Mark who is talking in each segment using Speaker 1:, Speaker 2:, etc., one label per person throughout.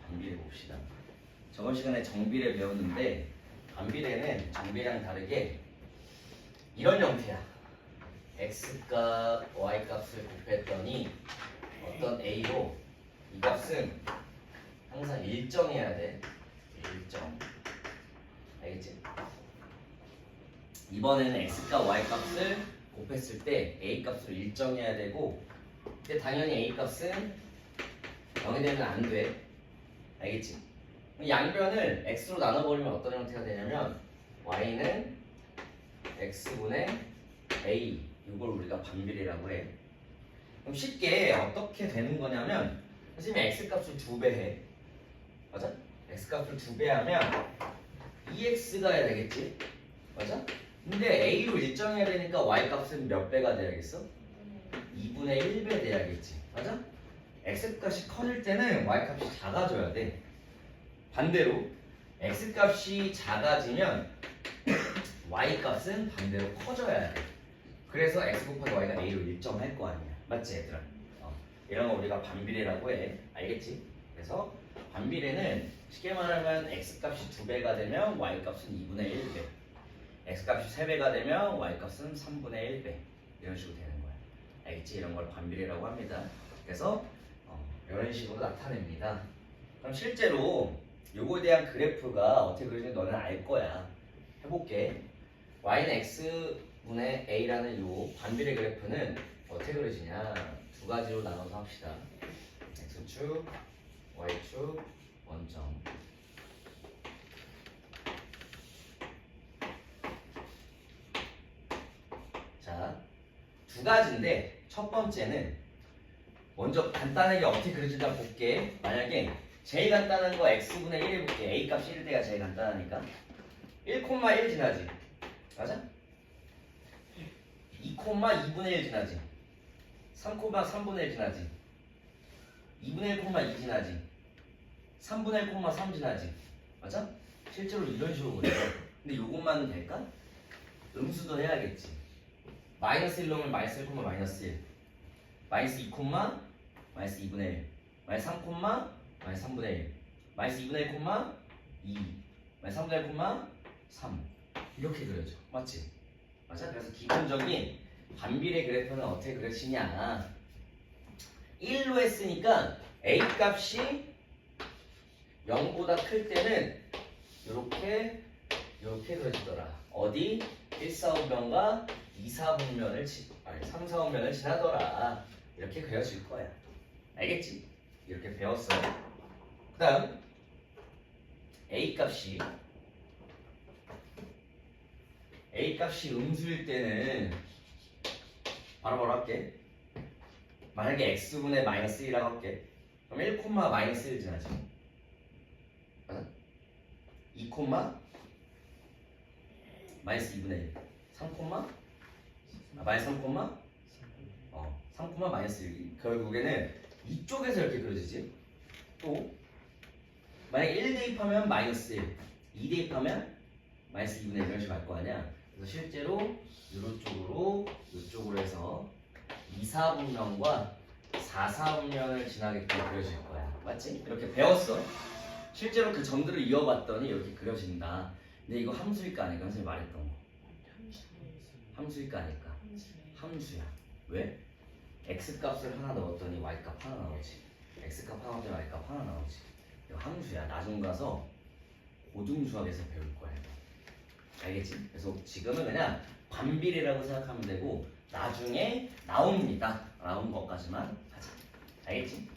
Speaker 1: 반비례 봅시다. 저번 시간에 정비례 배웠는데 반비례는 정비례랑 다르게 이런 형태야. x값, y값을 곱했더니 어떤 a로 이 값은 항상 일정해야 돼. 일정. 알겠지? 이번에는 x값, y값을 곱했을 때 a값을 일정해야 되고, 근데 당연히 a값은 0이 되면 안 돼. 알겠지? 양변을 x로 나눠버리면 어떤 형태가 되냐면 y는 x분의 a, 이걸 우리가 반비례라고 해. 그럼 쉽게 어떻게 되는 거냐면 선생님이 x값을 2배 해. 맞아? x값을 2배 하면 2x가 해야 되겠지? 맞아? 근데 a로 일정해야 되니까 y값은 몇 배가 돼야겠어? 2분의 1배 돼야겠지. 맞아? x값이 커질 때는 y값이 작아져야 돼. 반대로 x값이 작아지면 y값은 반대로 커져야 돼. 그래서 x 곱하기 y가 a로 일정할 거 아니야. 맞지 얘들아? 이런 거 우리가 반비례라고 해. 알겠지? 그래서 반비례는 쉽게 말하면 x값이 2배가 되면 y값은 2분의 1배, x값이 3배가 되면 y값은 3분의 1배, 이런 식으로 되는 거야. 알겠지? 이런 걸 반비례라고 합니다. 그래서 이런 식으로 나타냅니다. 그럼 실제로 요거에 대한 그래프가 어떻게 그려지는지 너는 알 거야. 해볼게. y는 x분의 a라는 요 반비례 그래프는 어떻게 그려지냐, 두 가지로 나눠서 합시다. x축, y축, 원점. 자, 두 가지인데 첫 번째는 먼저 간단하게 어떻게 그려지는지 한번 볼게. 만약에 제일 간단한 거 x분의 1 해볼게. a 값이 1일 때가 제일 간단하니까 1,1 지나지. 맞아? 2,2분의 1 지나지. 3,3분의 1 지나지. 2분의 1,2 지나지. 3분의 1,3 지나지. 맞아? 실제로 이런 식으로 그려. 근데 요것만 될까? 음수도 해야겠지. 마이너스 1 넣으면 마이너스 1, 마이너스 1. 마이너스 2, 마이너스 2분의 1. 마이너스 3, 마이너스 3분의 1. 마이너스 2분의 1, 2. 마이너스 3분의 1, 3. 이렇게 그려져. 맞지? 맞아? 그래서 기본적인 반비례 그래프는 어떻게 그려지냐, 1로 했으니까 a 값이 0보다 클 때는 이렇게 그려지더라. 어디? 1, 4분면과 2, 4분면을 3, 4분면을 지나더라. 이렇게 그려질 거야. 알겠지? 이렇게 배웠어. 그 다음 a 값이 음수일 때는 바로 할게. 만약에 x분의 마이너스 1이라고 할게. 그럼 1, 마이너스 1 지나지. 맞아? 2, 마이너스 2분의 1. 3, 마이너스 3, 3, 마이너스 1. 결국에는 이쪽에서 이렇게 그려지지. 또 만약에 1 대입하면 마이너스 1, 2 대입하면 마이너스 2분의 1 이런 식으로 갈 거 아니야. 그래서 실제로 이쪽으로 해서 2, 4분면과 4, 4분면을 지나게끔 그려질 거야. 맞지? 이렇게 배웠어. 실제로 그 점들을 이어봤더니 이렇게 그려진다. 근데 이거 함수일까 아닐까? 선생님이 말했던 거. 함수일까 아닐까? 함수야. 왜? x값을 하나 넣었더니 y값 하나 나오지. x값 하나 넣었더니 y값 하나 나오지. 이거 함수야. 나중 가서 고등수학에서 배울 거야. 알겠지? 그래서 지금은 그냥 반비례라고 생각하면 되고 나중에 나옵니다. 나온 것까지만 하자. 알겠지?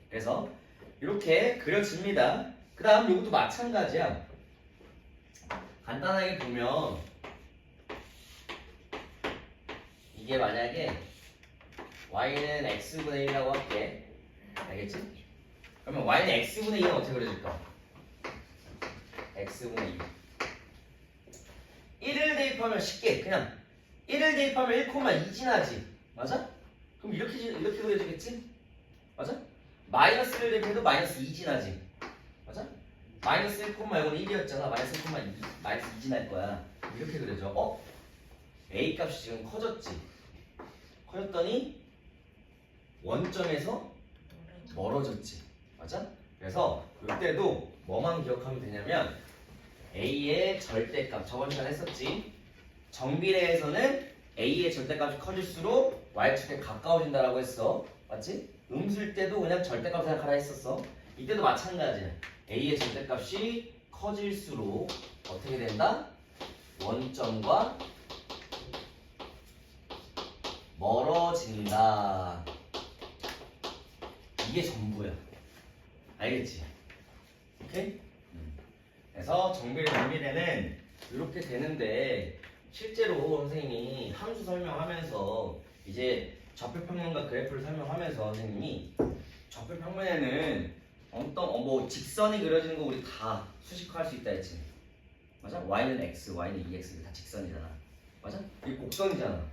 Speaker 1: 그래서 이렇게 그려집니다. 그 다음 이것도 마찬가지야. 간단하게 보면 이게 만약에 y는 x분의 1이라고 할게. 알겠지? 그러면 y는 x분의 2는 어떻게 그려질까? x분의 2. 1을 대입하면 쉽게 그냥 1을 대입하면 1,2 지나지. 맞아? 그럼 이렇게 그려지겠지? 맞아? 마이너스를 대입해도 마이너스 2 지나지. 맞아? 마이너스 1, 이건 1이었잖아. 마이너스 1,2 마이너스 2 지날 거야. 이렇게 그려져. a 값이 지금 커졌지. 커졌더니 원점에서 멀어졌지. 맞아? 그래서 이때도 뭐만 기억하면 되냐면 A의 절대값 저번 시간에 했었지. 정비례에서는 A의 절대값이 커질수록 Y축에 가까워진다라고 했어. 맞지? 음수일 때도 그냥 절대값 생각하라 했었어. 이때도 마찬가지야. A의 절대값이 커질수록 어떻게 된다? 원점과 멀어진다. 이게 전부야. 알겠지? 오케이? 그래서 정비례 정비례는 이렇게 되는데 실제로 선생님이 함수 설명하면서 이제 좌표평면과 그래프를 설명하면서 선생님이 좌표평면에는 뭐 직선이 그려지는 거 우리 다 수식화할 수 있다 했지. 맞아? y는 x, y는 2x 다 직선이잖아. 맞아? 이게 곡선이잖아.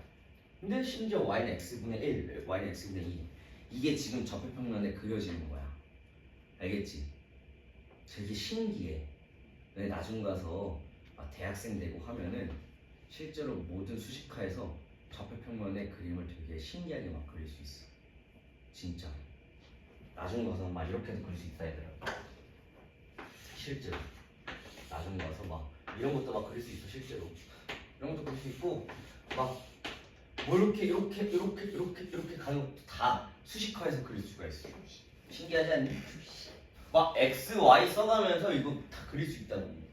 Speaker 1: 근데 심지어 y는 x분의 1, y는 x분의 2 이게 지금 좌표평면에 그려지는 거야. 알겠지? 되게 신기해. 왜 나중 가서 대학생 되고 하면은 실제로 모든 수식화에서 좌표평면의 그림을 되게 신기하게 막 그릴 수 있어. 진짜. 나중 가서 막 이렇게도 그릴 수 있다 얘들아. 실제로. 나중 가서 막 이런 것도 막 그릴 수 있어 실제로. 이런 것도 그릴 수 있고 막 뭐 이렇게 가는 것도 다 수식화해서 그릴 수가 있어. 신기하지 않니? 막 x, y 써가면서 이거 다 그릴 수 있다는 거.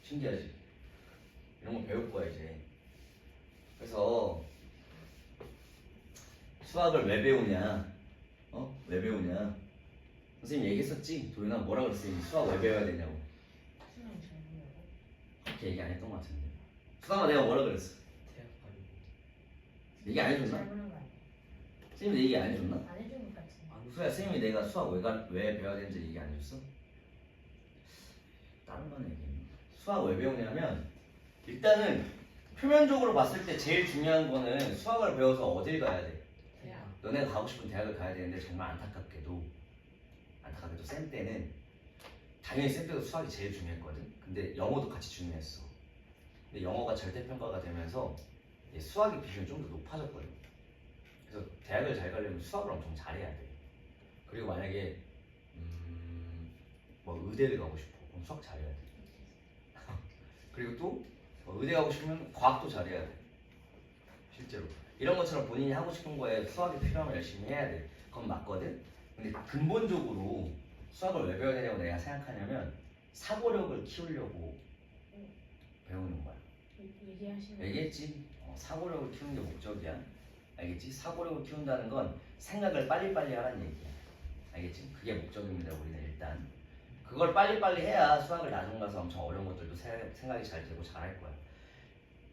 Speaker 1: 신기하지? 이런 거 배울 거야 이제. 그래서 수학을 왜 배우냐? 왜 배우냐? 선생님 얘기했었지? 도윤아 뭐라 그랬어? 수학 왜 배워야 되냐고. 그렇게 얘기 안 했던 것 같은데. 수학아 내가 뭐라 그랬어? 얘기 안 해줬나? 선생님이 얘기 안 해줬나?
Speaker 2: 안 해준 것 같은데.
Speaker 1: 수야 선생님이 내가 수학 왜 배워야 되는지 얘기 안 해줬어? 다른 거는 얘기했나? 수학 왜 배우냐면 일단은 표면적으로 봤을 때 제일 중요한 거는 수학을 배워서 어딜 가야 돼?
Speaker 2: 대학.
Speaker 1: 너네가 가고 싶은 대학을 가야 되는데 정말 안타깝게도 쌤 때는 당연히 쌤 때도 수학이 제일 중요했거든. 근데 영어도 같이 중요했어. 근데 영어가 절대평가가 되면서 수학의 비중이 좀 더 높아졌거든. 그래서 대학을 잘 가려면 수학을 엄청 잘해야 돼. 그리고 만약에 뭐 의대를 가고 싶어 그럼 수학 잘해야 돼. 그리고 또 의대 가고 싶으면 과학도 잘해야 돼. 실제로 이런 것처럼 본인이 하고 싶은 거에 수학이 필요하면 열심히 해야 돼. 그건 맞거든. 근데 근본적으로 수학을 왜 배워야 되냐고 내가 생각하냐면 사고력을 키우려고 배우는 거야.
Speaker 2: 얘기하시는
Speaker 1: 얘기했지? 사고력을 키우는 게 목적이야. 알겠지? 사고력을 키운다는 건 생각을 빨리빨리 하라는 얘기야. 알겠지? 그게 목적입니다. 우리는 일단 그걸 빨리빨리 해야 수학을 나중 가서 엄청 어려운 것들도 생각이 잘 되고 잘할 거야.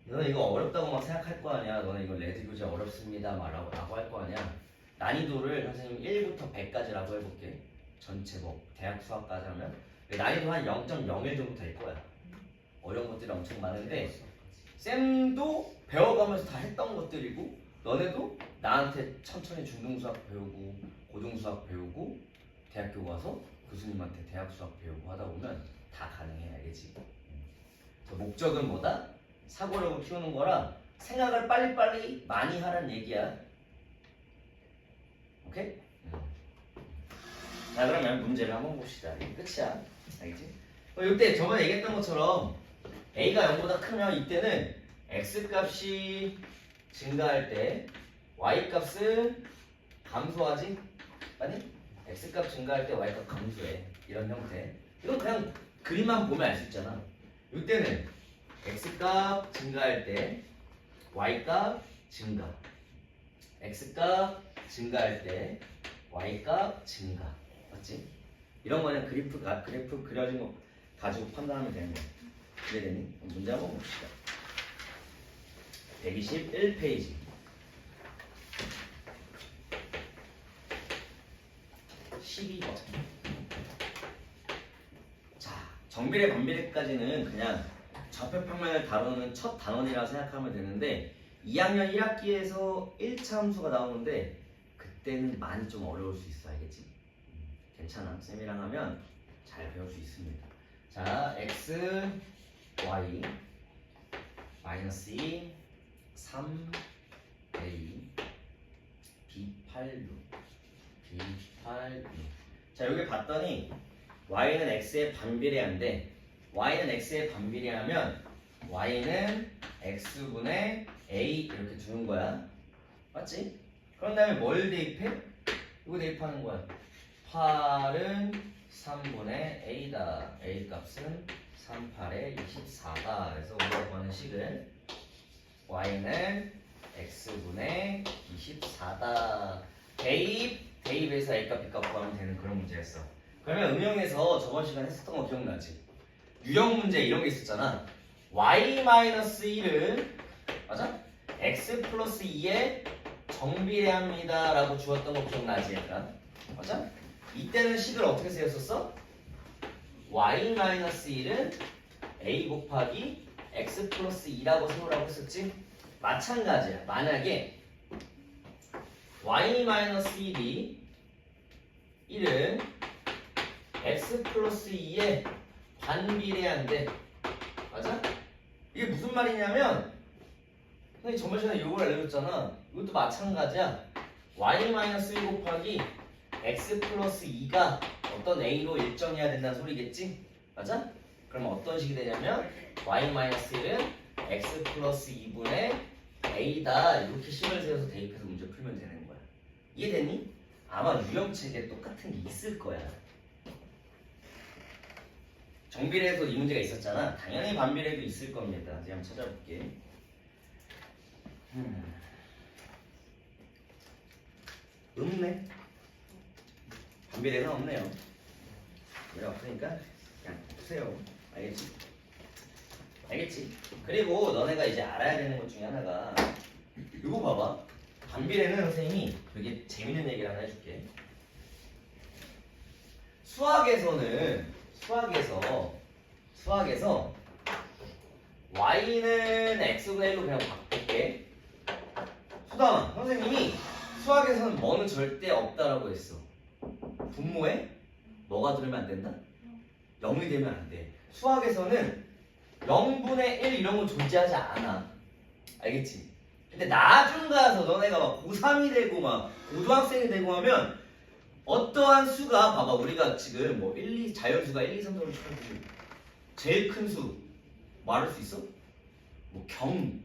Speaker 1: 너는 이거 어렵다고 막 생각할 거 아니야. 너는 이거 레드 교재 어렵습니다 라고 할 거 아니야. 난이도를 선생님 1부터 100까지라고 해볼게. 전체 뭐 대학 수학까지 하면 난이도 한 0.01 정도 될 거야. 어려운 것들이 엄청 많은데 쌤도 배워가면서 다 했던 것들이고 너네도 나한테 천천히 중등수학 배우고 고등수학 배우고 대학교 가서 교수님한테 대학 수학 배우고 하다 보면 다 가능해. 알겠지? 목적은 뭐다? 사고력을 키우는 거라 생각을 빨리빨리 많이 하라는 얘기야. 오케이? 자 그러면 문제를 한번 봅시다. 이게 끝이야. 알겠지? 이때 저번에 얘기했던 것처럼 A가 0보다 크면 이때는 X값이 증가할 때 Y값은 감소하지? 아니? X값 증가할 때 Y값 감소해. 이런 형태. 이건 그냥 그림만 보면 알 수 있잖아. 이때는 X값 증가할 때 Y값 증가. X값 증가할 때 Y값 증가. 맞지? 이런 거는 그래프 그려진 거 가지고 판단하면 되는 거야. 이해되니? 문제 한번 봅시다. 121페이지. 12번. 자, 정비례 반비례까지는 그냥 좌표평면을 다루는 첫 단원이라고 생각하면 되는데 2학년 1학기에서 1차 함수가 나오는데 그때는 많이 좀 어려울 수 있어. 알겠지? 괜찮아. 쌤이랑 하면 잘 배울 수 있습니다. 자, x, y, 마이너스 2, 3, a, b 8, 6, b 8, 6 자 여기 봤더니 y는 x에 반비례한데 y는 x에 반비례하면 y는 x분의 a 이렇게 두는 거야. 맞지? 그런 다음에 뭘 대입해? 이거 대입하는 거야. 8은 3분의 a다. a 값은 38에 24다. 그래서 우리가 구하는 식은 y는 x분의 24다. 대입해서 a 값, b 값 구하면 되는 그런 문제였어. 그러면 응용에서 저번 시간에 했었던 거 기억나지? 유형 문제 이런 게 있었잖아. y-1은 맞아? x 플러스 2에 정비례합니다 라고 주었던 거 기억나지 약간? 맞아? 이때는 식을 어떻게 쓰였었어? y-1은 a 곱하기 x 플러스 2라고 세우라고 했었지? 마찬가지야. 만약에 y-1이 1은 x 플러스 2에 반비례한데 맞아? 이게 무슨 말이냐면 선생님 저번 시간에 이걸 알려줬잖아. 이것도 마찬가지야. y-1 곱하기 x 플러스 2가 어떤 a로 일정해야 된다는 소리겠지? 맞아? 그러면 어떤 식이 되냐면 y-1은 x 플러스 2분의 a다. 이렇게 식을 세워서 대입해서 문제 풀면 되는 거야. 이해됐니? 아마 유형책에 똑같은 게 있을 거야. 정비례에서 이 문제가 있었잖아. 당연히 반비례도 있을 겁니다. 이제 한번 찾아볼게. 없네. 반비례는 없네요. 왜 없으니까 그냥 푸세요. 알겠지? 알겠지? 그리고 너네가 이제 알아야 되는 것 중에 하나가 이거 봐봐. 반비례는 선생님이 되게 재밌는 얘기를 하나 해줄게. 수학에서 y는 x분의 1로 그냥 바꿀게. 수담아, 선생님이 수학에서는 뭐는 절대 없다라고 했어. 분모에 뭐가 들으면 안 된다? 0이 되면 안 돼. 수학에서는 0분의 1 이런 거 존재하지 않아. 알겠지? 근데 나중 가서 너네가 막 고3이 되고 막 고등학생이 되고 하면 어떠한 수가 봐봐. 우리가 지금 뭐 1, 2 자연수가 1, 2, 3, 4, 5, 6, 7, 8, 9 제일 큰 수 말할 수 있어? 뭐 경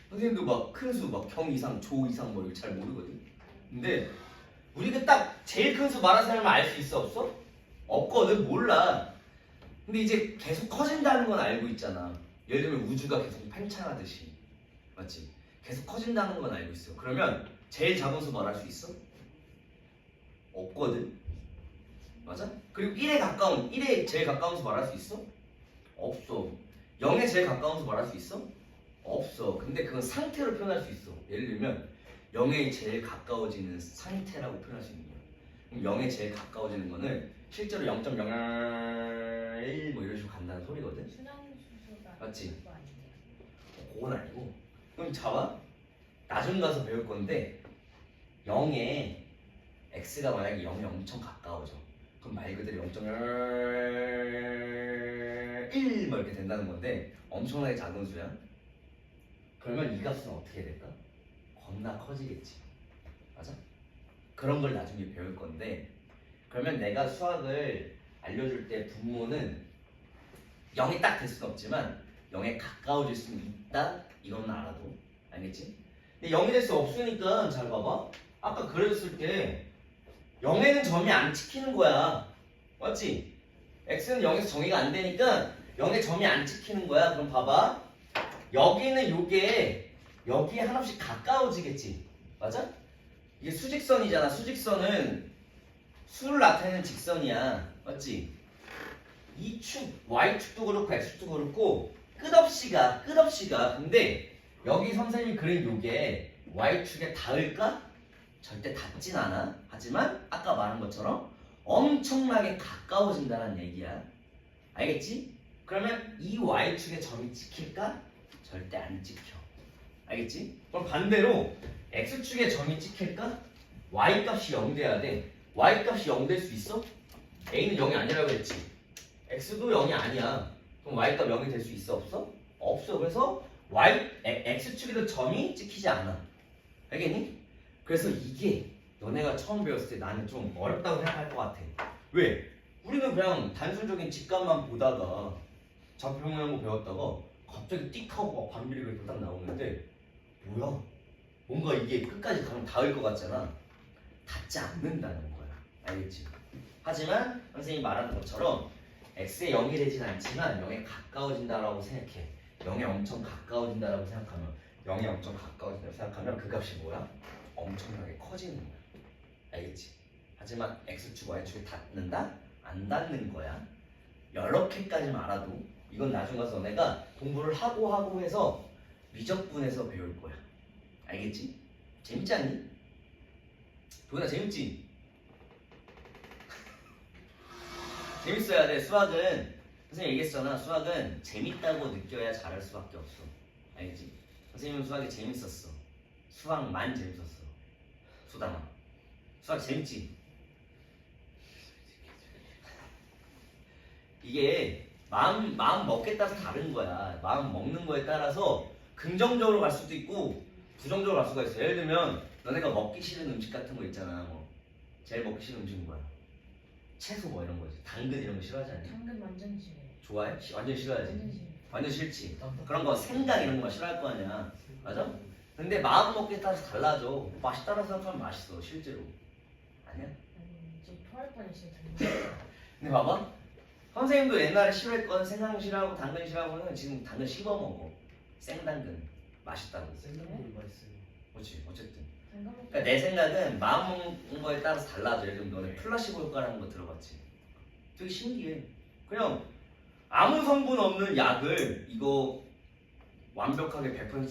Speaker 1: 선생님도 막 큰 수 막 경 이상, 조 이상 뭐 이거 잘 모르거든. 근데 우리가 딱 제일 큰 수 말하는 사람은 알 수 있어 없어? 없거든. 몰라. 근데 이제 계속 커진다는 건 알고 있잖아. 예를 들면 우주가 계속 팽창하듯이 맞지? 계속 커진다는 건 알고 있어. 그러면 제일 작은 수 말할 수 있어? 없거든. 맞아? 그리고 1에 제일 가까운 수 말할 수 있어? 없어. 0에 제일 가까운 수 말할 수 있어? 없어. 근데 그건 상태로 표현할 수 있어. 예를 들면 0에 제일 가까워지는 상태라고 표현할 수 있는 거야. 그럼 0에 제일 가까워지는 거는 실제로 0.01 뭐 이런 식으로 간다는 소리거든.
Speaker 2: 순환수가
Speaker 1: 맞지?
Speaker 2: 그거 아니에요?
Speaker 1: 그건 아니고. 그럼 잡아. 나중 가서 배울 건데 0에 x가 만약에 0에 엄청 가까워져. 그럼 말 그대로 0.01 뭐 이렇게 된다는 건데 엄청나게 작은 수야. 그러면 이 값은 어떻게 될까? 겁나 커지겠지. 맞아? 그런 걸 나중에 배울 건데 그러면 내가 수학을 알려줄 때 분모는 0이 딱 될 수는 없지만 0에 가까워질 수는 있다. 이건 알아도. 알겠지? 근데 0이 될 수 없으니까 잘 봐봐. 아까 그려줬을 때 0에는 점이 안 찍히는 거야. 맞지? x는 0에서 정의가 안 되니까 0에 점이 안 찍히는 거야. 그럼 봐봐. 여기는 요게 여기에 한없이 가까워지겠지. 맞아? 이게 수직선이잖아. 수직선은 수를 나타내는 직선이야. 맞지? 이 축, y축도 그렇고 x축도 그렇고 끝없이 가. 근데 여기 선생님이 그린 요게 y축에 닿을까? 절대 닿진 않아. 하지만 아까 말한 것처럼 엄청나게 가까워진다는 얘기야. 알겠지? 그러면 이 y축에 점이 찍힐까? 절대 안 찍혀. 알겠지? 그럼 반대로 x축에 점이 찍힐까? y값이 0 돼야 돼. y값이 0 될 수 있어? a는 0이 아니라고 했지. x도 0이 아니야. 그럼 y값 0이 될 수 있어? 없어? 없어. 그래서 x축에도 점이 찍히지 않아. 알겠니? 그래서 이게 너네가 처음 배웠을 때 나는 좀 어렵다고 생각할 것 같아. 왜? 우리는 그냥 단순적인 직감만 보다가 좌표 모양을 배웠다가 갑자기 띡 하고 막 반비례 그래프 딱 나오는데 뭐야? 뭔가 이게 끝까지 가면 닿을 것 같잖아. 닿지 않는다는 거야. 알겠지? 하지만 선생님이 말하는 것처럼 x에 0이 되진 않지만 0에 가까워진다라고 생각해. 0에 엄청 가까워진다라고 생각하면 0에 엄청 가까워진다고 생각하면 그 값이 뭐야? 엄청나게 커지는 거야. 알겠지? 하지만 x축, y축이 닿는다? 안 닿는 거야. 이렇게까지만 알아도 이건 나중 가서 너네가 공부를 하고 해서 미적분해서 배울 거야. 알겠지? 재밌지 않니? 도현아 재밌지? 재밌어야 돼. 수학은 선생님 얘기했잖아. 수학은 재밌다고 느껴야 잘할 수밖에 없어. 알겠지? 선생님은 수학이 재밌었어. 수학만 재밌었어. 수담아 수학 재밌지? 이게 마음 먹기에 따라서 다른 거야. 마음 먹는 거에 따라서 긍정적으로 갈 수도 있고 부정적으로 갈 수가 있어. 예를 들면 너네가 먹기 싫은 음식 같은 거 있잖아. 뭐 제일 먹기 싫은 음식은 뭐야? 채소 뭐 이런 거지. 당근 이런 거 싫어하지 않니?
Speaker 2: 당근 완전 싫어.
Speaker 1: 좋아해? 완전 싫어하지?
Speaker 2: 완전 싫어.
Speaker 1: 완전 싫지. 그런 거 생강 이런 거 싫어할 거 아니야. 맞아? 근데 마음 먹기에 따라서 달라져. 맛있다고 생각하면 맛있어. 실제로. 아니야?
Speaker 2: 아니 좀 토할 뻔했어요. 당근.
Speaker 1: 근데 봐봐. 선생님도 옛날에 싫어했거든. 생강 싫어하고 당근 싫어하고는 지금 당근 씹어 먹어. 생당근 맛있다고.
Speaker 3: 생각보다 맛있어요.
Speaker 1: 그렇지. 어쨌든.
Speaker 2: 당근 먹고
Speaker 1: 그러니까 내 생각은 마음 먹는 거에 따라서 달라져. 예를 들면 너네 플라시보 효과라는 거 들어봤지? 되게 신기해. 그냥 아무 성분 없는 약을 이거 완벽하게 100%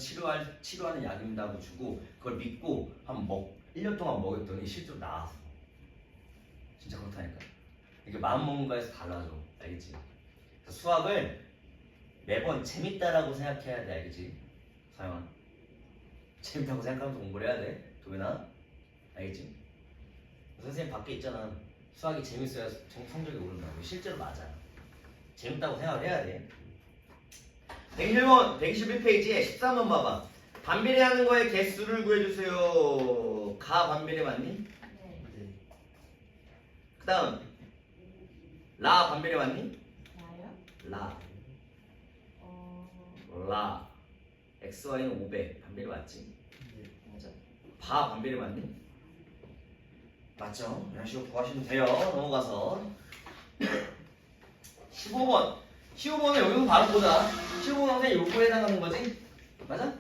Speaker 1: 치료하는 약입니다 하고 주고 그걸 믿고 1년 동안 먹였더니 실제로 나았어. 진짜 그렇다니까. 이게 마음 먹는 거에서 달라져. 알겠지? 그래서 수학을 매번 재밌다라고 생각해야 돼. 알겠지? 사영아 재밌다고 생각하면서 공부를 해야 돼. 도현아 알겠지? 선생님 밖에 있잖아. 수학이 재밌어야 성적이 오른다고. 실제로 맞아. 재밌다고 생각을 해야 돼. 121번, 121페이지에 13번 봐봐. 반비례하는 거의 개수를 구해주세요. 가 반비례 맞니?
Speaker 2: 네.
Speaker 3: 네.
Speaker 1: 그 다음 라 반비례 맞니?
Speaker 2: 나요?
Speaker 1: 라
Speaker 2: 어
Speaker 1: 라 x, y는 500 반비례 맞지?
Speaker 3: 네.
Speaker 1: 맞아. 바 반비례 맞니? 맞죠? 이런 식으로 구하시면 돼요. 넘어가서 15번 15번은 여기서 바로 보자. 15번은 선생님 요거에 해당하는 거지? 맞아?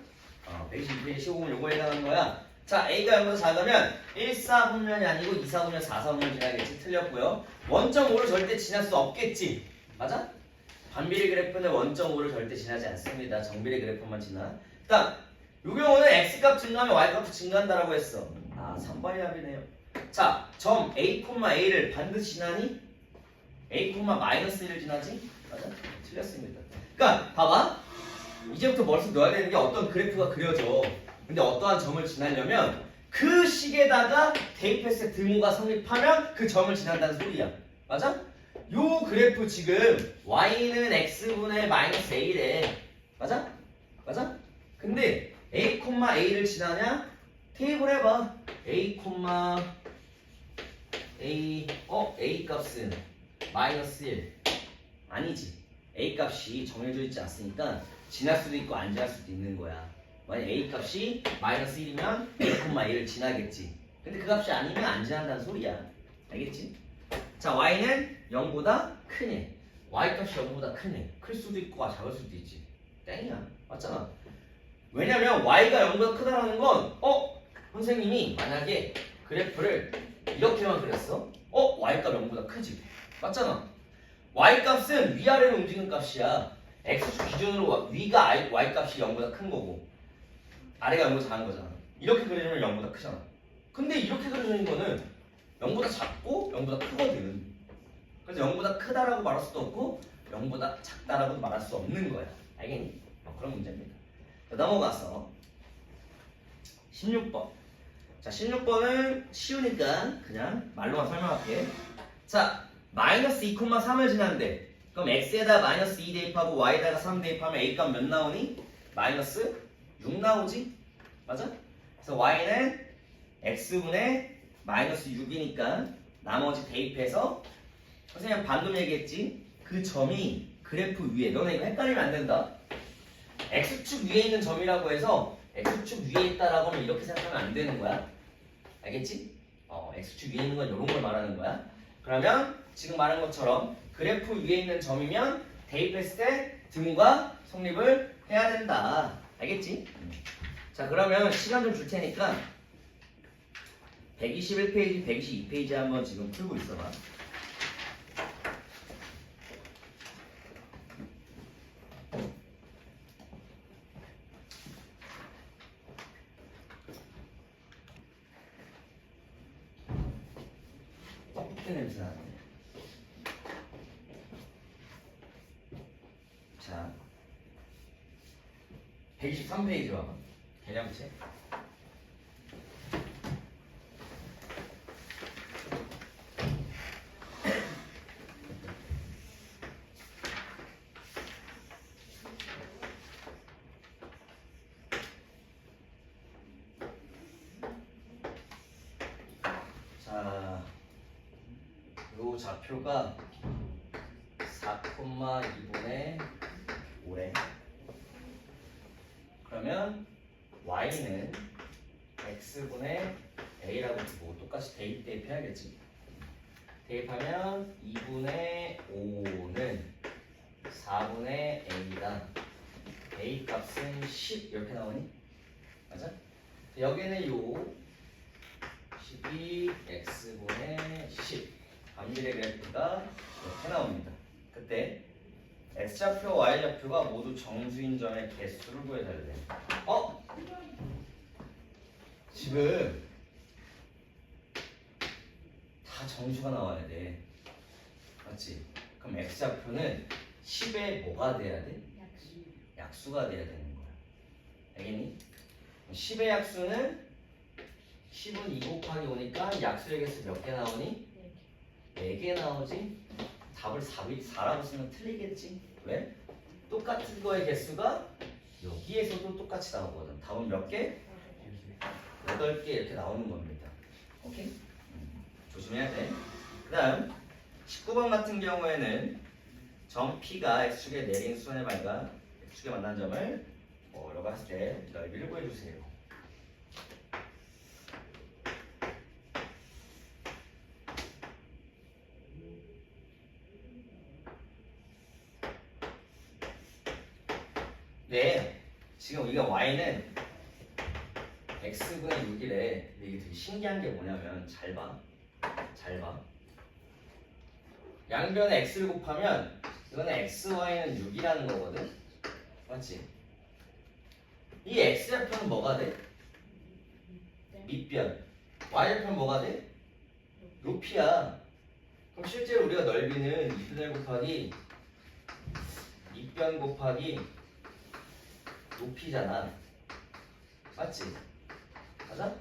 Speaker 1: 122페이지 15번 요거에 해당하는 거야. 자, A가 0보다 작으면 1, 4 분면이 아니고 2, 4 분면, 4, 4 분면 지나겠지? 틀렸고요. 원점 5를 절대 지날 수 없겠지? 맞아? 반비례 그래프는 원점 5를 절대 지나지 않습니다. 정비례 그래프만 지나. 그 다음 요 경우는 X값 증가하면 Y값도 증가한다라고 했어. 3번이 답이네요. 자, 점 A, A를 반드시 지나니? A, -1을 지나지? 맞아? 틀렸습니다. 그러니까 봐봐. 이제부터 머릿속에 넣어야 되는 게 어떤 그래프가 그려져. 근데 어떠한 점을 지나려면 그 식에다가 대입했을 때 등호가 성립하면 그 점을 지난다는 소리야. 맞아? 요 그래프 지금 y는 x분의 마이너스 a래. 맞아? 맞아? 근데 a, a를 지나냐? 테이블 해봐. a, a 값은 마이너스 1 아니지. a 값이 정해져 있지 않으니까 지날 수도 있고 안 지날 수도 있는 거야. 만약 a 값이 마이너스 1이면 a, 1을 지나겠지. 근데 그 값이 아니면 안 지난다는 소리야. 알겠지? 자, y는 0보다 크네. y 값이 0보다 크네. 클 수도 있고 작을 수도 있지. 땡이야. 맞잖아. 왜냐면 y가 0보다 크다라는 건 선생님이 만약에 그래프를 이렇게만 그렸어? y값 0보다 크지. 맞잖아. y값은 위아래로 움직이는 값이야. x축 기준으로 위가 y값이 0보다 큰 거고 아래가 0보다 작은 거잖아. 이렇게 그려주면 0보다 크잖아. 근데 이렇게 그려주는 거는 0보다 작고 0보다 크거든. 그래서 0보다 크다라고 말할 수도 없고 0보다 작다라고도 말할 수 없는 거야. 알겠니? 그런 문제입니다. 자, 넘어가서 16번. 자, 16번은 쉬우니까 그냥 말로만 설명할게. 자, 마이너스 2,3을 지났는데 그럼 x에다 마이너스 2 대입하고 y에다가 3 대입하면 a 값 몇 나오니? 마이너스 6 나오지? 맞아? 그래서 y는 x분의 마이너스 6이니까 나머지 대입해서 선생님 방금 얘기했지? 그 점이 그래프 위에 너네 이거 헷갈리면 안 된다. x축 위에 있는 점이라고 해서 x축 위에 있다라고 하면 이렇게 생각하면 안 되는 거야. 알겠지? x축 위에 있는 건 이런 걸 말하는 거야. 그러면 지금 말한 것처럼 그래프 위에 있는 점이면 대입했을 때 등호가 성립을 해야 된다. 알겠지? 자, 그러면 시간 좀 줄 테니까 121페이지, 122페이지 한번 지금 풀고 있어봐. 떡볶이 냄새 나네. 자, 123페이지 봐봐. 개념책. 자, 요 좌표가 4,2분의 5래. 그러면 y는 x분의 a라고 두고 똑같이 대입해야겠지. 대입하면 2분의 5는 4분의 a다. a 값은 10 이렇게 나오니? 맞아? 여기는 요 12x분의 10 반비례 그래프가 이렇게 나옵니다. 그때 x좌표와 y좌표가 모두 정수인 점의 개수를 구해달래. 지금 다 정수가 나와야 돼. 맞지? 그럼 x좌표는 10에 뭐가 돼야 돼? 약수가 돼야 되는 거야. 알겠니? 10의 약수는 10은 2 곱하기 5니까 약수의 개수 몇 개 나오니? 4개 나오지? 답을 4라고 쓰면 틀리겠지? 왜? 똑같은 거의 개수가 여기에서도 똑같이 나오거든. 답은 몇 개? 8개 이렇게 나오는 겁니다. 오케이? 조심해야 돼. 그 다음 19번 같은 경우에는 점 P가 X축에 내린 수선의 발과 X축에 만난 점을 뭐라고 했을 때 넓이를 구해주세요. 네, 지금 우리가 y는 x분의 6이래. 근데 이게 되게 신기한 게 뭐냐면 잘 봐. 양변에 x를 곱하면 이거는 xy는 6이라는 거거든. 맞지? 이 x좌표는 뭐가 돼? 밑변. y좌표는 뭐가 돼? 높이야. 그럼 실제로 우리가 넓이는 밑변 곱하기 밑변 곱하기 높이잖아. 맞지? 맞아?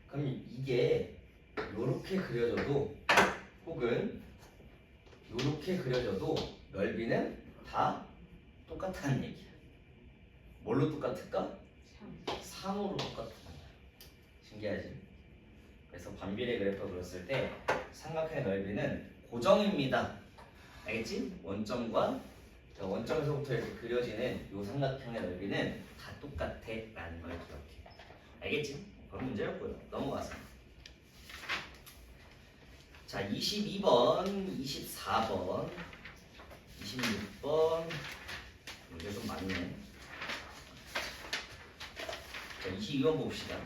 Speaker 1: 그럼 이게 요렇게 그려져도 혹은 요렇게 그려져도 넓이는 다 똑같다는 얘기야. 뭘로 똑같을까? 3으로 똑같다는 거야. 신기하지? 그래서 반비례 그래프 그렸을 때 삼각형의 넓이는 고정입니다. 알겠지? 원점과 원점에서부터 이렇게 그려지는 요 삼각형의 넓이는 다 똑같아 라는 걸 기억해. 알겠지? 그런 문제였고요. 넘어가서 자 22번, 24번, 26번 문제 좀 많네. 자 22번 봅시다.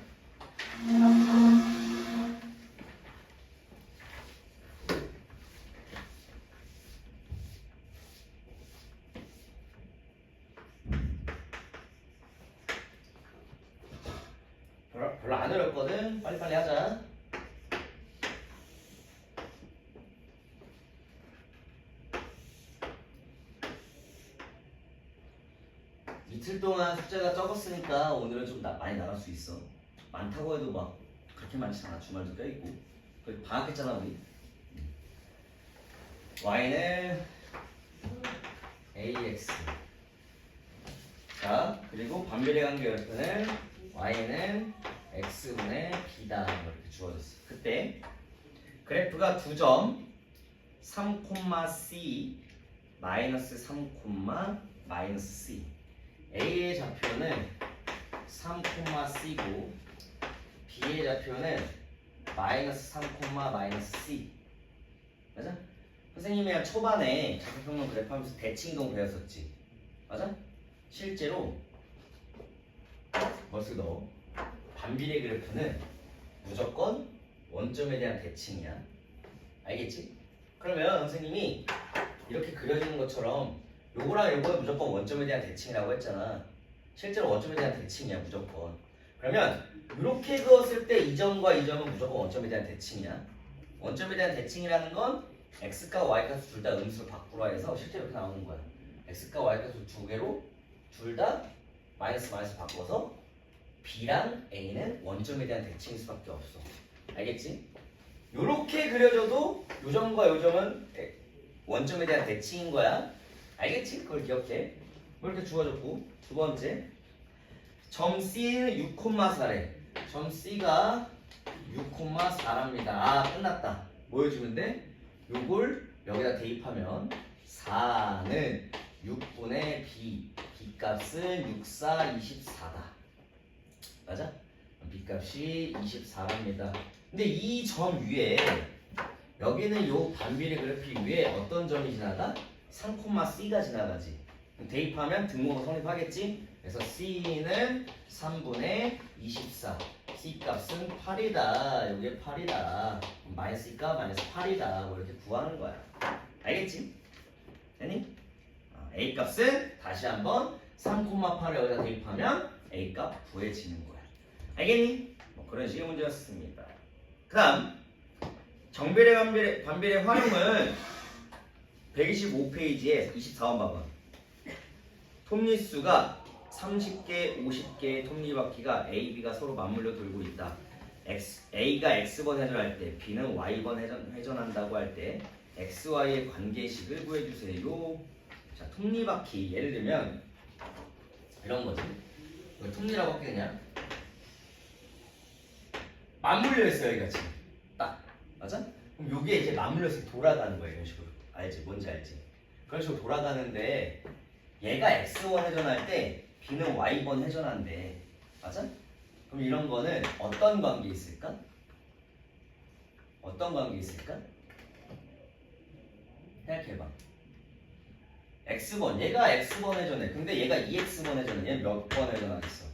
Speaker 1: 별로 안 어렵거든. 빨리빨리 하자. 이틀 동안 숙제가 적었으니까 오늘은 좀 많이 나갈 수 있어. 많다고 해도 막 그렇게 많지 않아. 주말도 껴있고. 그리고 방학했잖아 우리. y는 ax. 자 그리고 반비례 관계 그래프는 y는 x분의 b다 이렇게 주어졌어. 그때 그래프가 2점 3,c 마이너스 3, 마이너스 c A의 좌표는 3,c고 B의 좌표는 마이너스 3, 마이너스 c 맞아? 선생님이랑 초반에 좌표평면 그래프 하면서 대칭동 배웠었지 맞아? 실제로 머쓱 넣어 반비례 그래프는 무조건 원점에 대한 대칭이야 알겠지? 그러면 선생님이 이렇게 그려지는 것처럼 요거랑 요거는 무조건 원점에 대한 대칭이라고 했잖아. 실제로 원점에 대한 대칭이야 무조건. 그러면 이렇게 그었을 때 이 점과 이 점은 무조건 원점에 대한 대칭이야. 원점에 대한 대칭이라는 건 x과 y값 둘 다 음수로 바꾸라 해서 실제로 이렇게 나오는 거야. x과 y값 두 개로 둘 다 마이너스 바꿔서 b랑 a는 원점에 대한 대칭일 수밖에 없어. 알겠지? 요렇게 그려져도 요 점과 요 점은 원점에 대한 대칭인 거야. 알겠지? 그걸 기억해. 이렇게 주어졌고 두 번째 점 C는 6,4래. 점 C가 6,4랍니다. 아 끝났다. 뭐 해주면 돼? 요걸 여기다 대입하면 4는 6분의 B B값은 6, 4, 24다. 맞아? B값이 24랍니다. 근데 이 점 위에 여기는 요 반비례 그래프 위에 어떤 점이 지나가? 3,c가 지나가지. 대입하면 등호가 성립하겠지? 그래서 C는 3분의 24 C 값은 8이다. 이게 8이다. 마이너스 C값 마이너스 8이다. 뭐 이렇게 구하는 거야. 알겠지? 됐니? A 값은 다시 한번 3,8을 여기다 대입하면 A 값 구해지는 거야. 알겠니? 뭐 그런 식의 문제였습니다. 그 다음 정비례 반비례 활용은 125페이지에 24번 봐봐. 톱니수가 30개, 50개의 톱니바퀴가 A, B가 서로 맞물려 돌고 있다. A가 X번 회전할 때 B는 Y번 회전한다고 할 때 X, Y의 관계식을 구해주세요. 자, 톱니바퀴 예를 들면 이런 거지. 왜 톱니라고 할게 그냥 맞물려 있어요 여기가 지금 딱 맞아? 그럼 요게 이제 맞물려서 돌아가는 거야 이런 식으로. 알지? 뭔지 알지? 그런 식으로 돌아가는데 얘가 X번 회전할 때 B는 Y번 회전한대. 맞아? 그럼 이런 거는 어떤 관계 있을까? 어떤 관계 있을까? 생각해봐. X번, 얘가 X번 회전해. 근데 얘가 2X번 회전해. 얘는 몇 번 회전하겠어?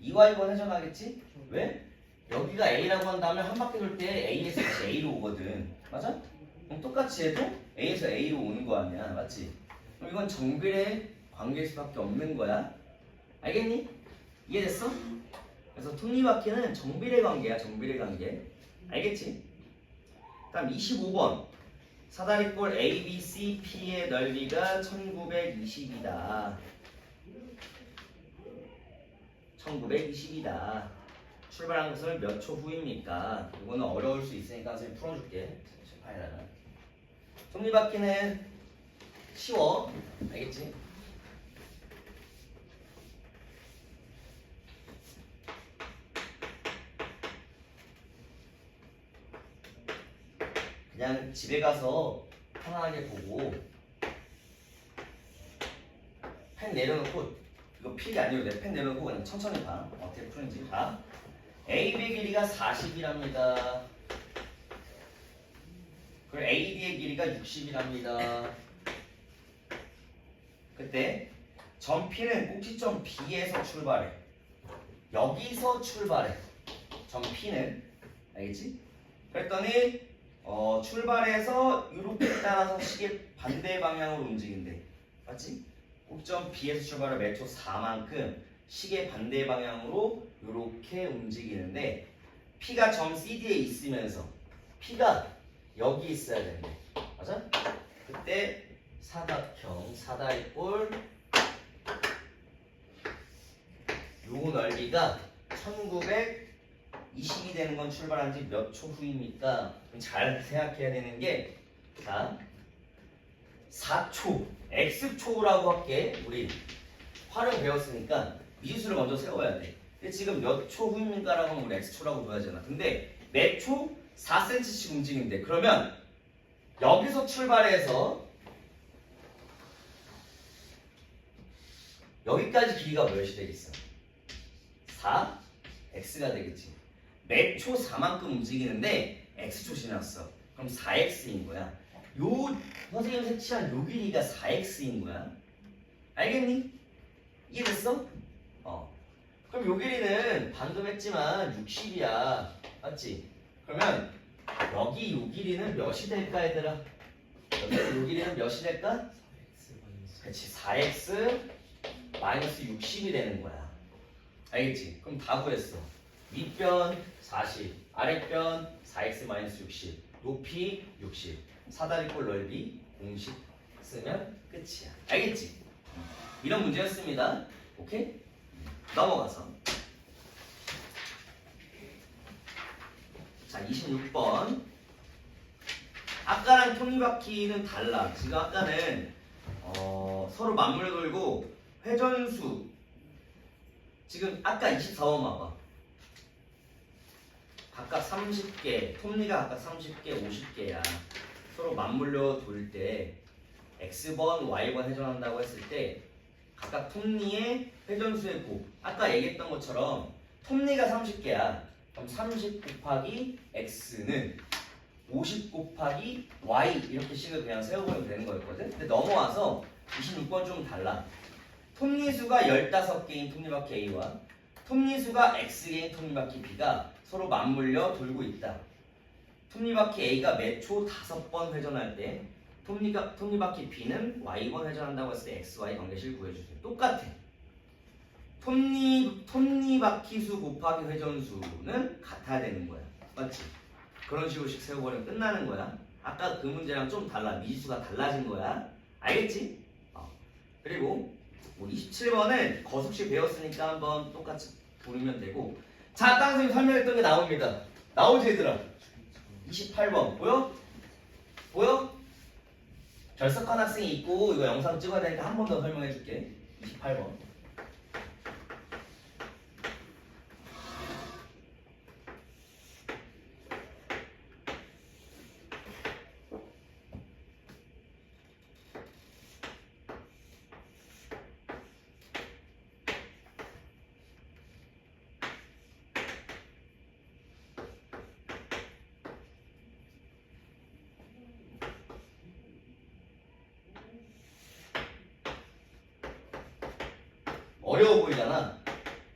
Speaker 1: 2Y번 회전하겠지? 왜? 여기가 A라고 한다면 한 바퀴 돌 때 A에서 다시 A로 오거든. 맞아? 그럼 똑같이 해도 A에서 A로 오는 거 아니야. 맞지? 그럼 이건 정비례 관계일 수밖에 없는 거야. 알겠니? 이해됐어? 그래서 톱니바퀴는 정비례 관계야. 정비례 관계. 알겠지? 다음 25번 사다리꼴 ABCP의 넓이가 1920이다. 1920이다. 출발한 것은 몇 초 후입니까? 이거는 어려울 수 있으니까 선생님 풀어줄게. 파일에다가. 톱니바퀴는 쉬워. 알겠지? 그냥 집에 가서 편안하게 보고 펜 내려놓고 이거 필기 아니어도 돼. 펜 내려놓고 그냥 천천히 봐. 어떻게 푸는지 봐. AB의 길이가 40이랍니다. 그리고 AD의 길이가 60이랍니다. 그때 점 P는 꼭지점 B에서 출발해. 여기서 출발해. 점 P는 알겠지? 그랬더니 출발해서 이렇게 따라서 시계 반대 방향으로 움직인대. 맞지? 꼭지점 B에서 출발해 매초 4만큼 시계 반대 방향으로 이렇게 움직이는데 P가 점 CD에 있으면서 P가 여기 있어야 된대. 맞아? 그때 사각형 사다리꼴 요 넓이가 1920이 되는 건 출발한 지 몇 초 후입니까? 잘 생각해야 되는 게 자 4초 X초라고 할게. 우리 활용 배웠으니까 미지수를 먼저 세워야 돼. 근데 지금 몇 초 후입니까라고 하면 우리 x초라고 둬야잖아. 근데 매 초 4cm씩 움직이는데 그러면 여기서 출발해서 여기까지 길이가 몇이 되겠어? 4? x가 되겠지. 매 초 4만큼 움직이는데 x초 지났어. 그럼 4x인 거야. 요 선생님 색칠한 요 길이가 4x인 거야. 알겠니? 이해됐어? 그럼 요 길이는 방금 했지만 60이야. 맞지? 그러면 여기 요 길이는 몇이 될까 얘들아? 여기 요 길이는 몇이 될까? 그렇지. 4x 마이너스 60이 되는 거야. 알겠지? 그럼 다 구했어. 윗변 40, 아랫변 4x 마이너스 60, 높이 60, 사다리꼴 넓이 공식 쓰면 끝이야. 알겠지? 이런 문제였습니다. 오케이? 넘어가서 자 26번 아까랑 톱니바퀴는 달라. 지금 아까는 서로 맞물 걸고 회전수 지금 아까 24번 봐봐. 각각 30개, 톱니가 각각 30개, 50개야. 서로 맞물려 돌 때 X번, Y번 회전한다고 했을 때 각각 톱니의 회전수의 곱. 아까 얘기했던 것처럼 톱니가 30개야. 그럼 30 곱하기 X는 50 곱하기 Y 이렇게 식을 그냥 세워보면 되는 거였거든. 근데 넘어와서 26번 좀 달라. 톱니수가 15개인 톱니바퀴 A와 톱니수가 X개인 톱니바퀴 B가 서로 맞물려 돌고 있다. 톱니바퀴 A가 매 초 5번 회전할 때 톱니바퀴 B는 Y번 회전한다고 했을 때 XY 관계식 구해주세요. 똑같아. 톱니바퀴 수 곱하기 회전수는 같아야 되는 거야. 맞지? 그런 식으로씩 세워버리면 끝나는 거야. 아까 그 문제랑 좀 달라. 미지수가 달라진 거야. 알겠지? 그리고 27번은 거숙식 배웠으니까 한번 똑같이 부르면 되고. 자, 아까 선생님 설명했던 게 나옵니다. 나오지 얘들아? 28번 보여? 보여? 결석한 학생이 있고 이거 영상 찍어야 되니까 한 번 더 설명해 줄게. 28번 어려워 보이잖아.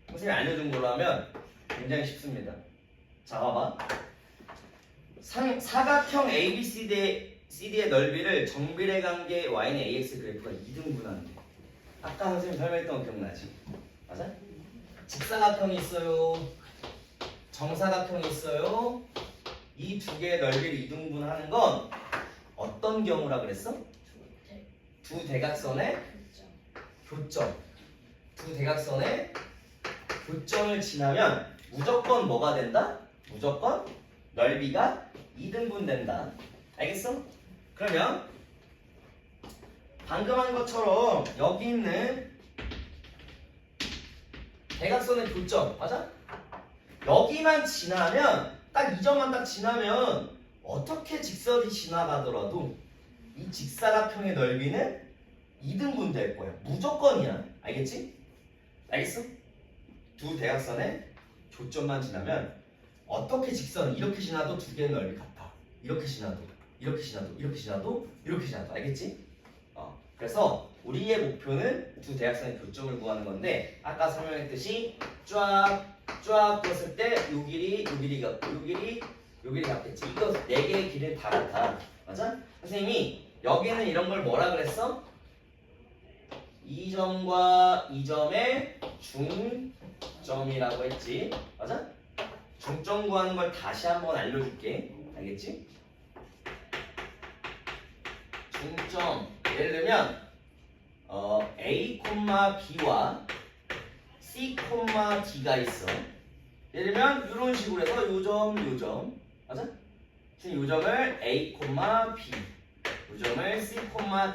Speaker 1: 선생님이 알려준 걸로 하면 굉장히 쉽습니다. 자, 봐봐. 사각형 ABCD의 넓이를 정비례 관계 Y는 AX 그래프가 2등분하는데 아까 선생님 설명했던 거 기억나지? 맞아? 직사각형이 있어요. 정사각형이 있어요. 이 두 개의 넓이를 2등분하는 건 어떤 경우라 그랬어? 두 대각선의 교점. 두 대각선의 교점을 지나면 무조건 뭐가 된다? 무조건 넓이가 2등분 된다. 알겠어? 그러면 방금 한 것처럼 여기 있는 대각선의 교점 맞아? 여기만 지나면 딱 이 점만 딱 지나면 어떻게 직선이 지나가더라도 이 직사각형의 넓이는 2등분 될 거야. 무조건이야. 알겠지? 알겠어? 두 대각선의 교점만 지나면 어떻게 직선은 이렇게 지나도 두 개의 넓이 같아. 이렇게 지나도 이렇게 지나도 이렇게 지나도 이렇게 지나도. 알겠지? 그래서 우리의 목표는 두 대각선의 교점을 구하는 건데 아까 설명했듯이 쫙 떴을 때 요 길이가 요 길이 같겠지. 이거 네 개의 길이는 다 같아. 맞아? 선생님이 여기는 이런 걸 뭐라 그랬어? 이 점과 이 점의 중점이라고 했지. 맞아? 중점 구하는 걸 다시 한번 알려줄게. 알겠지? 중점 예를 들면 A, B와 C, D가 있어. 예를 들면 이런 식으로 해서 요점 맞아? 지금 요점을 A, B 요점을 C,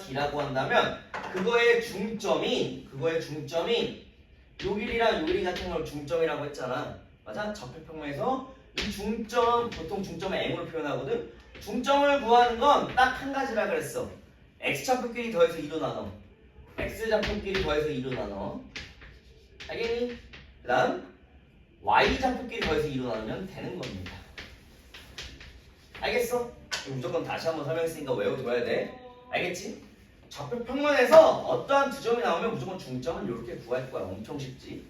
Speaker 1: D라고 한다면 그거의 중점인 요 길이랑 요 길이 같은 걸 중점이라고 했잖아. 맞아? 좌표평면에서 이 중점, 보통 중점을 m으로 표현하거든. 중점을 구하는 건 딱 한 가지라 그랬어. x좌표끼리 더해서 2로 나눠. x좌표끼리 더해서 2로 나눠. 알겠니? 그 다음 y좌표끼리 더해서 2로 나누면 되는 겁니다. 알겠어? 무조건 다시 한번 설명했으니까 외워둬야 돼. 알겠지? 좌표 평면에서 어떠한 두 점이 나오면 무조건 중점은 이렇게 구할 거야. 엄청 쉽지.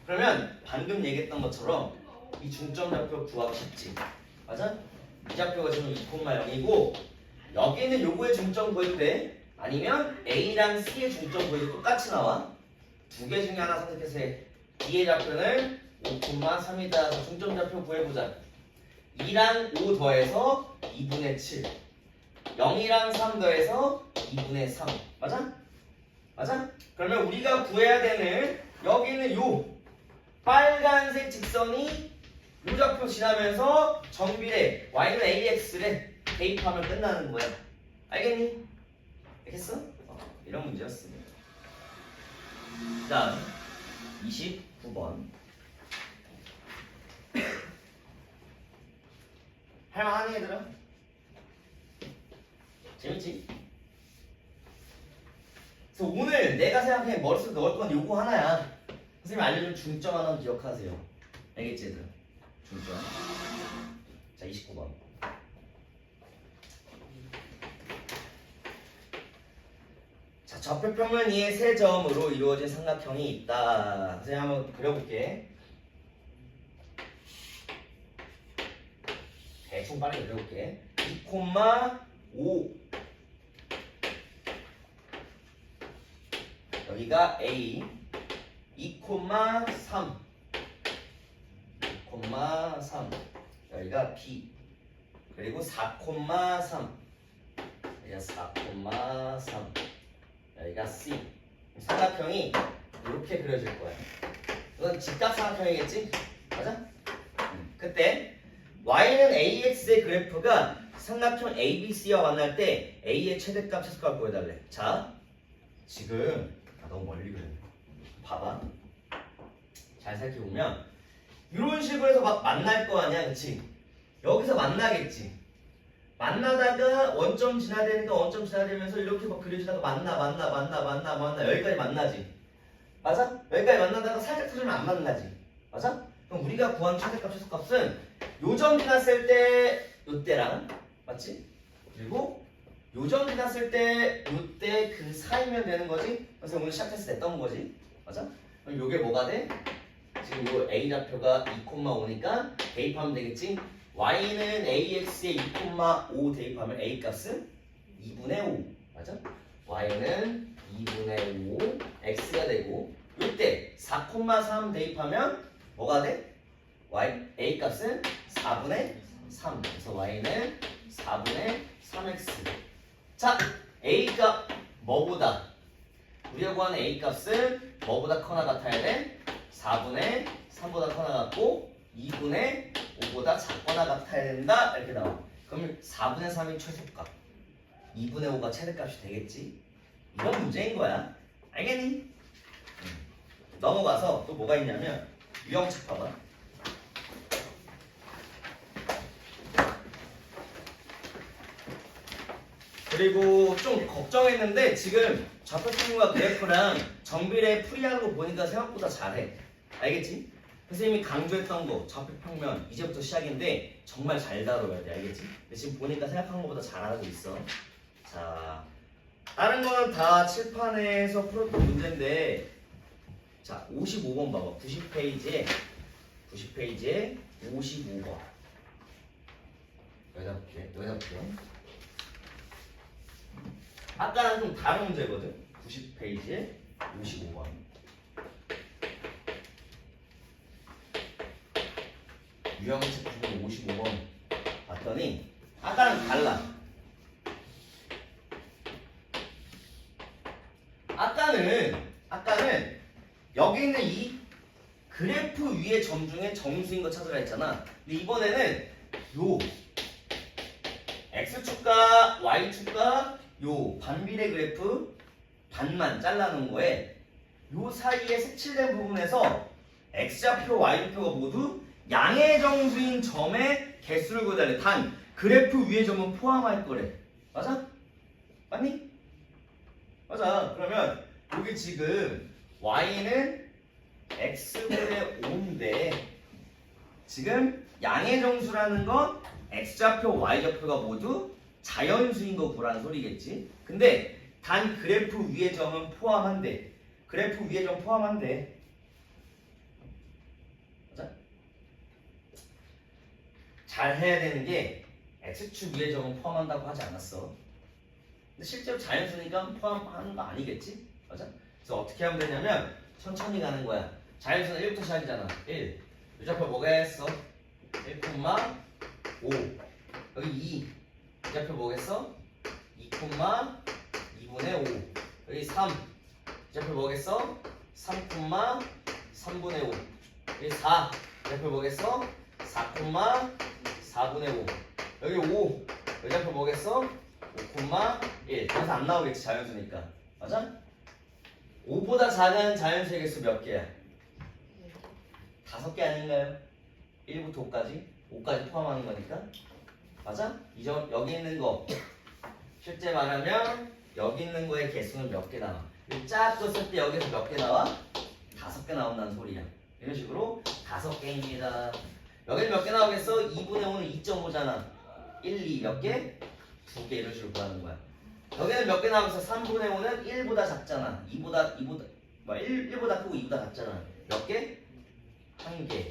Speaker 1: 그러면 방금 얘기했던 것처럼 이 중점 좌표 구하기 쉽지. 맞아? 이 좌표가 지금 2,0이고 여기는 요거의 중점 구해도 돼. 아니면 A랑 C의 중점 구해도 똑같이 나와. 두 개 중에 하나 선택해서 해. B의 좌표는 5,3이다. 중점 좌표 구해보자. 2랑 5 더해서 2분의 7. 0이랑 3 더해서 2분의 3. 맞아? 맞아? 그러면 우리가 구해야 되는 여기는 요 빨간색 직선이 요 좌표 지나면서 정비례 y는 ax래 대입하면 끝나는 거야. 알겠니? 알겠어? 이런 문제였습니다. 그 다음 29번 할만하니 얘들아? 재밌지? 그래서 오늘 내가 생각해 머릿속에 넣을 건 요거 하나야. 선생님이 알려준 중점 하나 기억하세요. 알겠지 얘들아? 중점. 자 29번 자 좌표평면 위에 세 점으로 이루어진 삼각형이 있다. 선생님 한번 그려볼게. 대충 빠르게 그려볼게. 2,5 여기가 A 2,3 2,3 여기가 B 그리고 4,3 여기가 4,3 여기가 C 삼각형이 이렇게 그려질 거야. 이건 직각 삼각형이겠지? 맞아? 그때 y는 ax의 그래프가 삼각형 ABC와 만날 때 a의 최대값 최소값을 구해달래. 자 지금 너무 멀리 그렸네. 봐봐. 잘 살펴보면 이런 식으로 해서 막 만날 거 아니야, 그치? 여기서 만나겠지. 만나다가 원점 지나되니까 원점 지나되면서 이렇게 막 그려지다가 만나 여기까지 만나지. 맞아? 여기까지 만나다가 살짝 터지면 안 만나지. 맞아? 그럼 우리가 구한 최대값 최소값은 요점 지났을 때 요때랑 맞지? 그리고 요점 지났을 때 요때 그 사이면 되는 거지. 그래서 오늘 시작했을 때 했던 거지. 맞아? 그럼 요게 뭐가 돼? 지금 요 A 좌표가 2,5니까 대입하면 되겠지? y는 ax에 2,5 대입하면 a 값은 2분의 5 맞아? y는 2분의 5 x가 되고 이때 4,3 대입하면 뭐가 돼? a 값은 4분의 3 그래서 y는 4분의 3x 자 a가 뭐보다 우리가 구하는 a 값은 뭐보다 커나 같아야 돼? 4분의 3보다 커나 같고 2분의 5보다 작거나 같아야 된다 이렇게 나와. 그럼 4분의 3이 최소값 2분의 5가 최대값이 되겠지. 이런 문제인 거야. 알겠니? 넘어가서 또 뭐가 있냐면 유형책 봐봐. 그리고 좀 걱정했는데 지금 좌표평면과 그래프랑 정비례 풀이하는 거 보니까 생각보다 잘해. 알겠지? 선생님이 강조했던 거 좌표평면 이제부터 시작인데 정말 잘 다뤄야 돼. 알겠지? 근데 지금 보니까 생각한 것보다 잘하고 있어. 자 다른 거는 다 칠판에서 풀었던 문제인데 자 55번 봐봐. 90페이지에 55번 여기다 볼게. 아까랑 좀 다른 문제거든. 90페이지에 55번 유형책 중에 55번 봤더니 아까랑 달라. 아까는 여기 있는 이 그래프 위의 점 중에 정수인 거 찾으라 했잖아. 근데 이번에는 요 x축과 y축과 요 반비례 그래프 반만 잘라놓은 거에 요 사이에 색칠된 부분에서 x좌표, y좌표가 모두 양의 정수인 점의 개수를 구해달래. 단 그래프 위의 점은 포함할 거래. 맞아? 맞니? 맞아. 그러면 여기 지금 y는 x분의 5인데 지금 양의 정수라는 건 x좌표, y좌표가 모두 자연수인 거 구라는 소리겠지. 근데 단 그래프 위의 점은 포함한대. 그래프 위의 점 포함한대. 맞아? 잘 해야 되는 게 x축 위의 점은 포함한다고 하지 않았어. 근데 실제로 자연수니까 포함하는 거 아니겠지? 맞아? 그래서 어떻게 하면 되냐면 천천히 가는 거야. 자연수는 1부터 시작이잖아. 1. 유좌표 뭐가 했어? 1,5. 여기 2. 유좌표 뭐겠어? 2,2분의 5. 여기 3. 유좌표 뭐겠어? 3,3분의 5. 여기 4. 유좌표 뭐겠어? 4,4분의 5. 여기 5. 유좌표 뭐겠어? 5,1. 그래서 안 나오겠지, 자연수니까. 맞아? 5보다 작은 자연수의 개수 몇 개야? 5개 아닌가요? 1부터 5까지? 5까지 포함하는 거니까. 맞아? 여기 있는 거 실제 말하면 여기 있는 거의 개수는 몇 개 나와? 쫙 떴을 때 여기서 몇 개 나와? 5개 나온다는 소리야. 이런 식으로 5개입니다. 여기는 몇 개 나오겠어? 2분의 5는 2.5잖아. 1, 2 몇 개? 2개 이런 식으로 구하는 거야. 여기는 몇 개 나오겠어? 3분의 5는 1보다 작잖아. 1보다 크고 2보다 작잖아. 몇 개? 1개.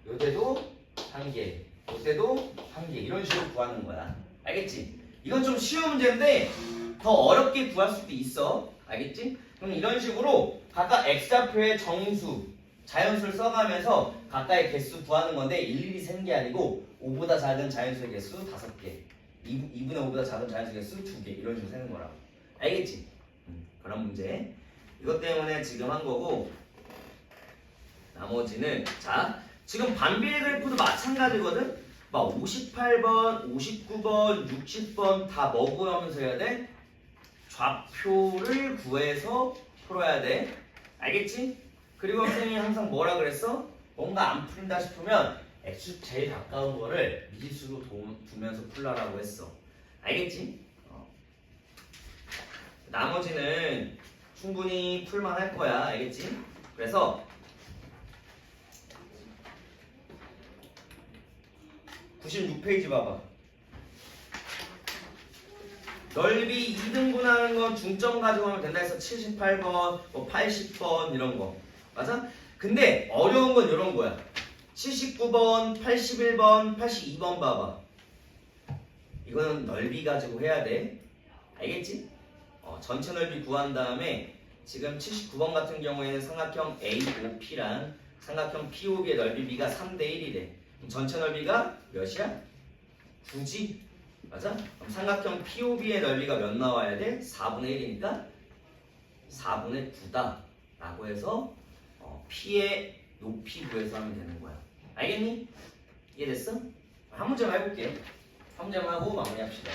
Speaker 1: 요때도 1개. 요때도 1개. 이런 식으로 구하는 거야. 알겠지? 이건 좀 쉬운 문제인데 더 어렵게 구할 수도 있어. 알겠지? 그럼 이런 식으로 각각 x좌표의 정수, 자연수를 써가면서 각각의 개수 구하는 건데 일일이 세는 게 아니고 5보다 작은 자연수의 개수 5개, 2분의 5보다 작은 자연수의 개수 2개 이런 식으로 세는 거라고. 알겠지? 그런 문제. 이것 때문에 지금 한 거고 나머지는 자 지금 반비례 그래프도 마찬가지거든. 막 58번, 59번, 60번 다 뭐 구하면서 해야 돼? 좌표를 구해서 풀어야 돼. 알겠지? 그리고 선생님이 항상 뭐라 그랬어? 뭔가 안 풀린다 싶으면 x축 제일 가까운 거를 미지수로 두면서 풀라라고 했어. 알겠지? 나머지는 충분히 풀만할 거야. 알겠지? 그래서 96페이지 봐봐. 넓이 2등분하는 건 중점 가지고 하면 된다 해서 78번, 뭐 80번 이런 거. 맞아? 근데 어려운 건 이런 거야. 79번, 81번, 82번 봐봐. 이거는 넓이 가지고 해야 돼. 알겠지? 전체 넓이 구한 다음에 지금 79번 같은 경우에는 삼각형 AOP랑 삼각형 POB의 넓이 B가 3대 1이래. 전체 넓이가 몇이야? 9지? 맞아? 그럼 삼각형 POB의 넓이가 몇 나와야 돼? 4분의 1이니까 4분의 9다 라고 해서 P의 높이 구해서 하면 되는 거야. 알겠니? 이해됐어? 한 문제만 해볼게. 한 문제만 하고 마무리합시다.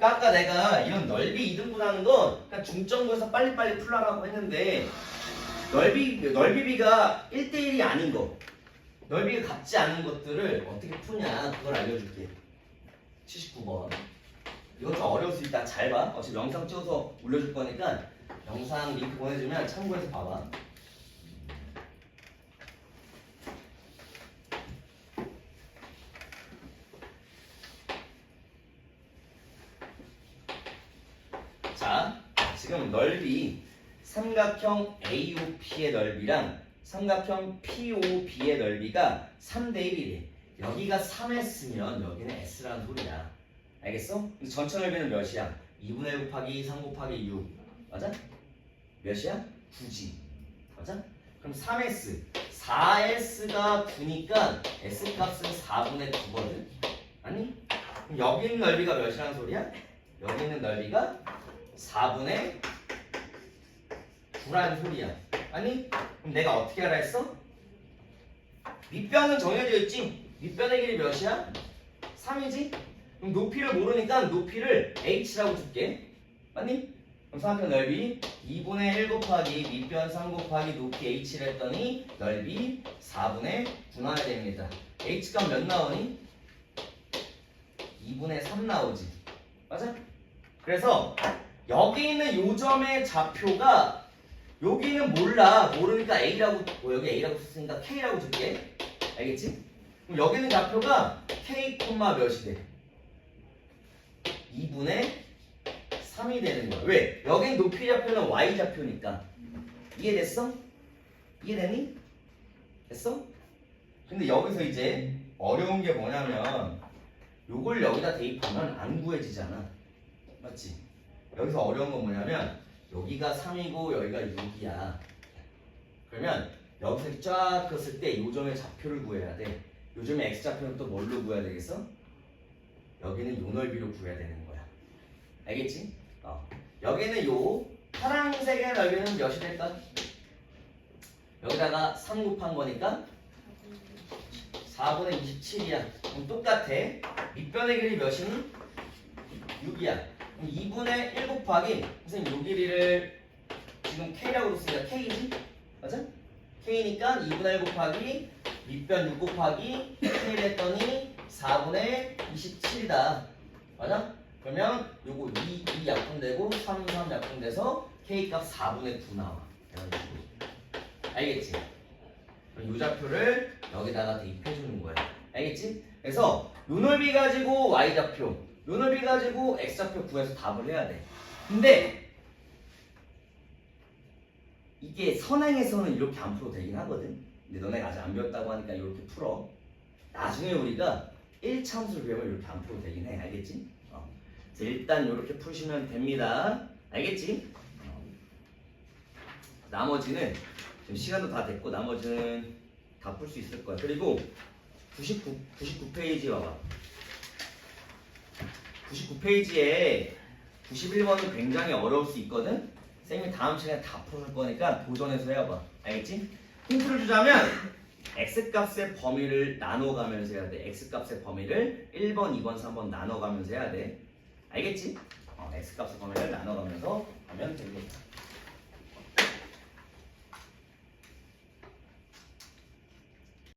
Speaker 1: 아까 내가 이런 넓이 2등분하는 건 그냥 중점구에서 빨리빨리 풀라라고 했는데 넓이비가 1대1이 아닌 거, 넓이가 같지 않은 것들을 어떻게 푸냐 그걸 알려줄게. 79번. 이거 좀 어려울 수 있다. 잘 봐. 어차피 영상 찍어서 올려줄 거니까 영상 링크 보내주면 참고해서 봐봐. 자, 지금 넓이 삼각형 AOP의 넓이랑 삼각형 POB의 넓이가 3대 1이래. 여기가 3S면 여기는 S라는 소리야. 알겠어? 전체 넓이는 몇이야? 2분의 1 곱하기 3 곱하기 6. 맞아? 몇이야? 9지. 맞아? 그럼 3S. 4S가 9니까 S값은 4분의 9거든? 아니? 그럼 여기 있는 넓이가 몇이라는 소리야? 여기 있는 넓이가 4분의 9라는 소리야. 아니? 그럼 내가 어떻게 하라 했어? 밑변은 정해져 있지? 밑변의 길이 몇이야? 3이지? 그럼 높이를 모르니까 높이를 h라고 줄게. 맞니? 그럼 삼각형 넓이 2분의 1 곱하기 밑변 3 곱하기 높이 h를 했더니 넓이 4분의 9 나와야 됩니다. h값 몇 나오니? 2분의 3 나오지. 맞아? 그래서 여기 있는 요 점의 좌표가 여기는 몰라. 모르니까 a라고 여기 a라고 썼으니까 k라고 줄게. 알겠지? 그럼 여기 있는 좌표가 k, 몇이 돼? 2분의 3이 되는 거야. 왜? 여긴 높이 좌표는 y 좌표니까. 이해됐어? 이해되니? 됐어? 근데 여기서 이제 어려운 게 뭐냐면 요걸 여기다 대입하면 안 구해지잖아. 맞지? 여기서 어려운 건 뭐냐면 여기가 3이고 여기가 6이야. 그러면 여기서 쫙 긋을 때 요 점의 좌표를 구해야 돼. 요 점의 x좌표는 또 뭘로 구해야 되겠어? 여기는 요 넓이로 구해야 되는 거야. 알겠지? 여기는 요 파란색의 넓이는 몇이 될까? 여기다가 3 곱한 거니까 4분의 27이야. 그럼 똑같아. 밑변의 길이 몇이니? 6이야. 그럼 2분의 1 곱하기 선생님 요 길이를 지금 K라고 썼으니까 K지? 맞아? K니까 2분의 1 곱하기 밑변 6 곱하기 K를 했더니 4분의 27이다. 맞아? 그러면 요거 2 약분되고 3 약분돼서 K값 4분의 9 나와. 이런 식으로. 알겠지? 그럼 요 좌표를 여기다가 대입해주는 거야. 알겠지? 그래서 요 넓이 가지고 Y좌표, 요 넓이 가지고 X좌표 구해서 답을 해야 돼. 근데 이게 선행에서는 이렇게 안 풀어도 되긴 하거든. 근데 너네가 아직 안 배웠다고 하니까 이렇게 풀어. 나중에 우리가 1차함수를 배우면 이렇게 안 풀어도 되긴 해. 알겠지? 그래서 일단 이렇게 푸시면 됩니다. 알겠지? 나머지는 지금 시간도 다 됐고 나머지는 다 풀 수 있을 거야. 그리고 99페이지 봐봐. 99페이지에 91번은 굉장히 어려울 수 있거든? 쌤이 다음 시간에 다 풀을 거니까 도전해서 해봐. 알겠지? 힌트를 주자면 x값의 범위를 나눠가면서 해야 돼. x값의 범위를 1번, 2번, 3번 나눠가면서 해야 돼. 알겠지? x값의 범위를 나눠가면서 하면 됩니다.